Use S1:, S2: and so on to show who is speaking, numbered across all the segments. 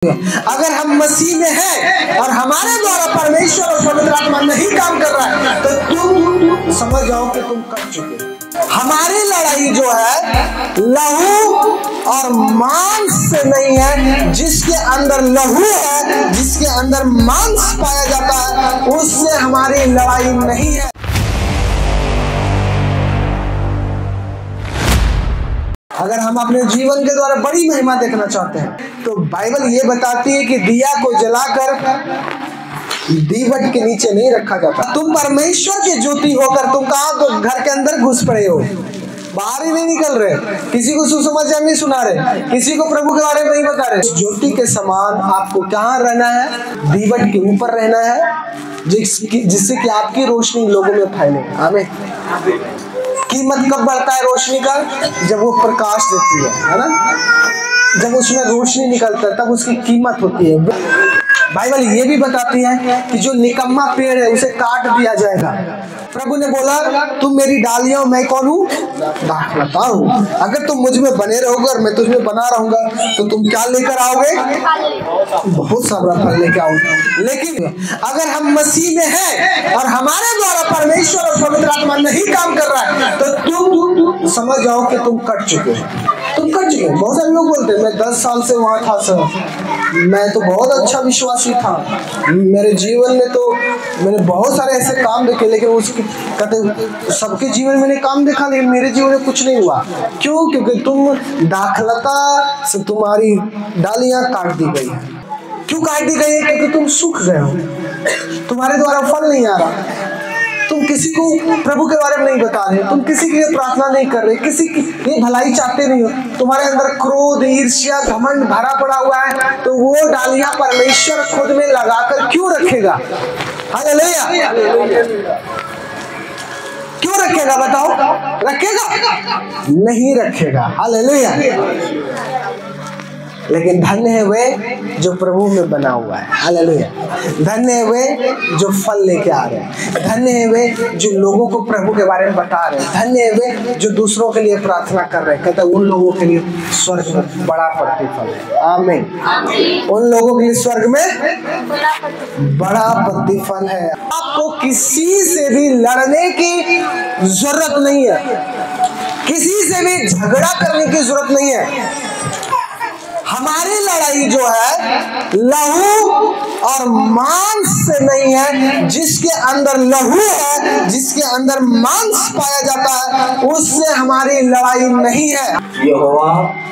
S1: अगर हम मसीह में हैं और हमारे द्वारा परमेश्वर और पवित्र आत्मा नहीं काम कर रहा है तो तुम समझ जाओ कि तुम कर चुके। हमारी लड़ाई जो है लहू और मांस से नहीं है। जिसके अंदर लहू है, जिसके अंदर मांस पाया जाता है, उससे हमारी लड़ाई नहीं है। अगर हम अपने जीवन के द्वारा बड़ी महिमा देखना चाहते हैं तो बाइबल ये बताती है कि दिया को जलाकर दीवट के नीचे नहीं रखा जाता। तुम परमेश्वर की ज्योति होकर तुम कहाँ तो घर के अंदर घुस पड़े हो, बाहर ही नहीं निकल रहे, किसी को सुसमाचार नहीं सुना रहे, किसी को प्रभु के बारे में नहीं बता रहे। ज्योति के समान आपको कहाँ रहना है? दीवट के ऊपर रहना है, जिससे कि आपकी रोशनी लोगों में फैले। आमीन। कीमत कब बढ़ता है रोशनी का? जब वो प्रकाश देती है ना, जब उसमें रोशनी निकलता है तब उसकी कीमत होती है। बाइबल ये भी बताती है कि जो निकम्मा पेड़ है उसे काट दिया जाएगा। प्रभु ने बोला तुम मेरी डालियां, मैं कौन हूँ? दाखलता हूँ। अगर तुम मुझ में बने रहोगे और मैं तुझमें बना रहूंगा तो तुम क्या लेकर आओगे? बहुत सारा फल लेकर आओगे। लेकिन अगर हम मसीह में हैं और हमारे द्वारा परमेश्वर और पवित्र आत्मा नहीं काम कर रहा है तो तुम समझ जाओ कि तुम कट चुके हो। तुम कट चुके हो। बहुत सारे लोग बोलते हैं मैं 10 साल से वहां था सर, मैं तो बहुत अच्छा विश्वासी था, मेरे जीवन में तो मैंने बहुत सारे ऐसे काम देखे, लेकिन उसके कहते सबके जीवन में मैंने काम देखा लेकिन मेरे जीवन में कुछ नहीं हुआ। क्यों? क्योंकि तुम दाखलता से तुम्हारी डालियां काट दी गई है। क्यों काट दी गई है? क्योंकि तुम सूख गए हो, तुम्हारे द्वारा फल नहीं आ रहा, तुम किसी को प्रभु के बारे में नहीं बता रहे, तुम किसी के लिए प्रार्थना नहीं कर रहे, किसी की ये भलाई चाहते नहीं हो, तुम्हारे अंदर क्रोध, ईर्ष्या, घमंड भरा पड़ा हुआ है, तो वो डालियां परमेश्वर खुद में लगाकर क्यों रखेगा? हालेलुया। क्यों रखेगा? बताओ, रखेगा? नहीं रखेगा। हालेलुया। लेकिन धन्य है वे जो प्रभु में बना हुआ है। हालेलुया। धन्य है वे जो फल लेके आ रहे हैं। धन्य है वे जो लोगों को प्रभु के बारे में बता रहे हैं। धन्य है वे जो दूसरों के लिए प्रार्थना कर रहे हैं। कहते हैं उन लोगों के लिए स्वर्ग में बड़ा प्रतिफल है। आमीन। उन लोगों के लिए स्वर्ग में बड़ा प्रतिफल है। आपको किसी से भी लड़ने की जरूरत नहीं है, किसी से भी झगड़ा करने की जरूरत नहीं है। हमारी लड़ाई जो है लहू और मांस से नहीं है। जिसके अंदर लहू है, जिसके अंदर मांस पाया जाता है, उससे हमारी लड़ाई नहीं है।
S2: यहोवा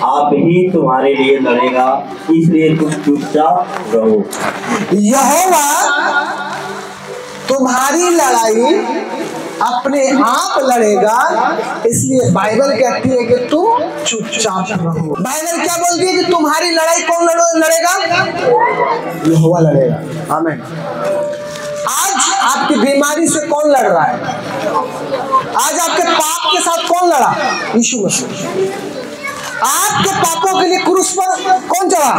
S2: आप ही तुम्हारे लिए लड़ेगा, इसलिए तुम चुपचाप रहो।
S1: यहोवा तुम्हारी लड़ाई अपने आप लड़ेगा, इसलिए बाइबल कहती है कि तुम चुपचाप रहो। बाइबल क्या बोलती है कि तुम्हारी लड़ाई कौन लड़ेगा? यहोवा लड़ेगा। आमीन। आज आपकी बीमारी से कौन लड़ रहा है? आज आपके पाप के साथ कौन लड़ा? यीशु मसीह। आपके पापों के लिए क्रूस पर कौन चढ़ा?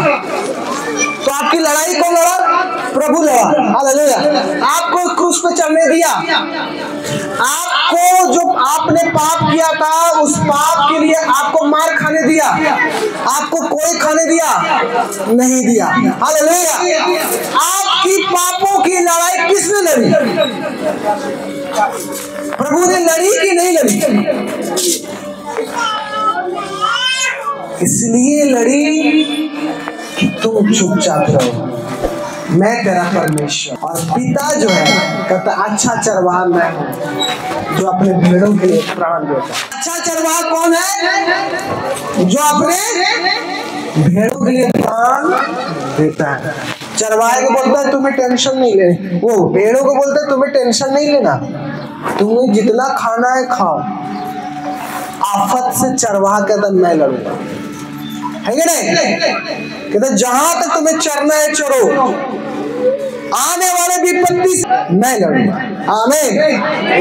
S1: तो आपकी लड़ाई कौन लड़ा? प्रभु लड़ा। हालेलुया। आपको क्रूस पे चढ़ने दिया। आपको जो आपने पाप किया था उस पाप के लिए आपको मार खाने दिया। आपको कोई खाने दिया नहीं दिया। हालेलुया। आपकी पापों की लड़ाई किसने लड़ी? प्रभु ने लड़ी कि नहीं लड़ी? इसलिए लड़ी कि तुम चुपचाप रहो। मैं तेरा परमेश्वर और पिता जो है कहता अच्छा चरवाहा मैं हूँ जो अपने भेड़ों के लिए प्राण देता है। अच्छा चरवाहा कौन है? जो अपने भेड़ों के लिए प्राण देता है। चरवाहे को बोलता है तुम्हें टेंशन नहीं लेनी, वो भेड़ों को बोलता है तुम्हें टेंशन नहीं लेना, तुम्हें जितना खाना है खाओ। आफत से चरवाहा कहता मैं लड़ूंगा, है कि नहीं? कहते जहां तक तुम्हें चरना है चरो, आने वाले विपत्ति से मैं लड़ूंगा। आमीन।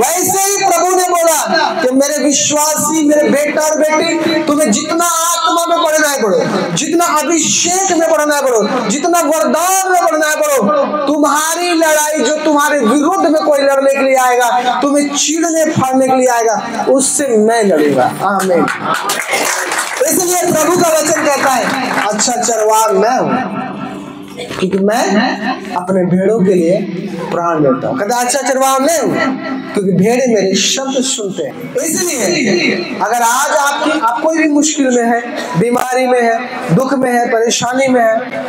S1: वैसे ही प्रभु ने बोला कि मेरे विश्वासी, मेरे बेटा और बेटी, तुम्हें जितना आत्मा में बढ़ना है बढ़ो, जितना अभिषेक में बढ़ना है बढ़ो, जितना वरदान में बढ़ना है बढ़ो। तुम्हारी लड़ाई जो तुम्हारे विरुद्ध में कोई लड़ने के लिए आएगा, तुम्हें चीरने फाड़ने के लिए आएगा, उससे मैं लड़ूंगा। आमीन। इसलिए प्रभु का वचन कहता है अच्छा चरवाहा मैं हूं क्योंकि मैं अपने भेड़ों के लिए प्राण देता हूँ। कहता अच्छा चरवाहा नहीं हूँ, क्योंकि भेड़े मेरे शब्द सुनते हैं। इसलिए अगर आज आप कोई भी मुश्किल में है, बीमारी में है, दुख में है, परेशानी में है,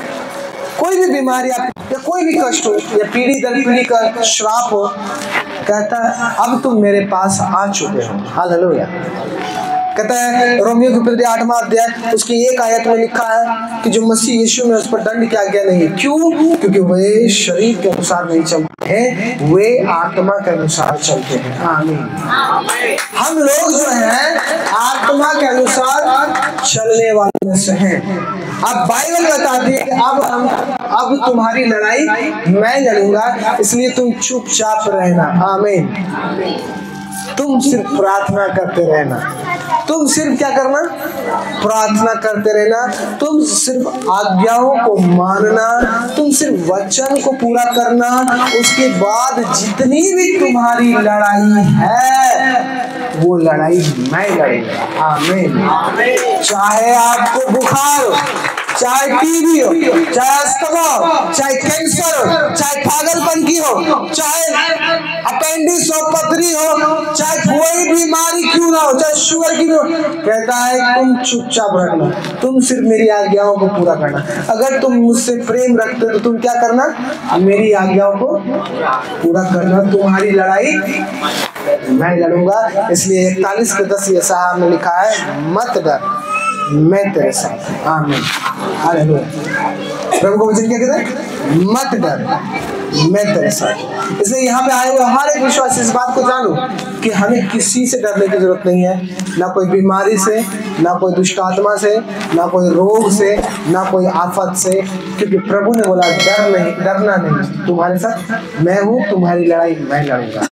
S1: कोई भी बीमारी आप या कोई भी कष्ट हो या पीढ़ी दर पीढ़ी का श्राप हो, कहता है अब तुम मेरे पास आ चुके हो। हालेलुया। कहता है रोमियो की पत्री 8वां अध्याय उसकी 1 आयत में लिखा है कि जो मसीह यीशु में उस पर दंड की आज्ञा नहीं है। क्यों? क्योंकि वे शरीर के अनुसार नहीं चलते हैं, वे आत्मा के अनुसार चलते हैं। आमीन। हम लोग जो हैं आत्मा के अनुसार चलने वाले से हैं। अब बाइबल बताती है कि अब तुम्हारी लड़ाई मैं लड़ूंगा, इसलिए तुम चुपचाप रहना। आमीन। तुम सिर्फ प्रार्थना करते रहना। तुम सिर्फ क्या करना? प्रार्थना करते रहना। तुम सिर्फ आज्ञाओं को मानना, तुम सिर्फ वचन को पूरा करना। उसके बाद जितनी भी तुम्हारी लड़ाई है वो लड़ाई मैं लड़ूंगा। आमीन। चाहे आपको बुखार हो, चाहे टीबी हो, चाहे अस्थमा हो, चाहे कैंसर हो, चाहे पागलपन की हो, चाहे अपेंडिक्स हो, पथरी हो, चाहे कोई बीमारी क्यों ना हो, चाहे शुगर की हो, कहता है तुम चुपचाप रहना, तुम सिर्फ मेरी आज्ञाओं को पूरा करना। अगर तुम मुझसे प्रेम रखते हो तो तुम क्या करना? मेरी आज्ञाओं को पूरा करना। तुम्हारी लड़ाई मैं लड़ूंगा। इसलिए 41 के 10 यशायाह में लिखा है मत डर, मैं तेरे साथ। आमीन। हालेलुया। प्रभु को वचन क्या कहता है? मत डर, मैं तेरे साथ। इसलिए यहाँ पे आए हुए हर एक विश्वासी इस बात को जानो कि हमें किसी से डरने की जरूरत नहीं है, ना कोई बीमारी से, ना कोई दुष्ट आत्मा से, ना कोई रोग से, ना कोई आफत से, क्योंकि प्रभु ने बोला डरना नहीं, तुम्हारे साथ मैं हूँ, तुम्हारी लड़ाई मैं लड़ूंगा।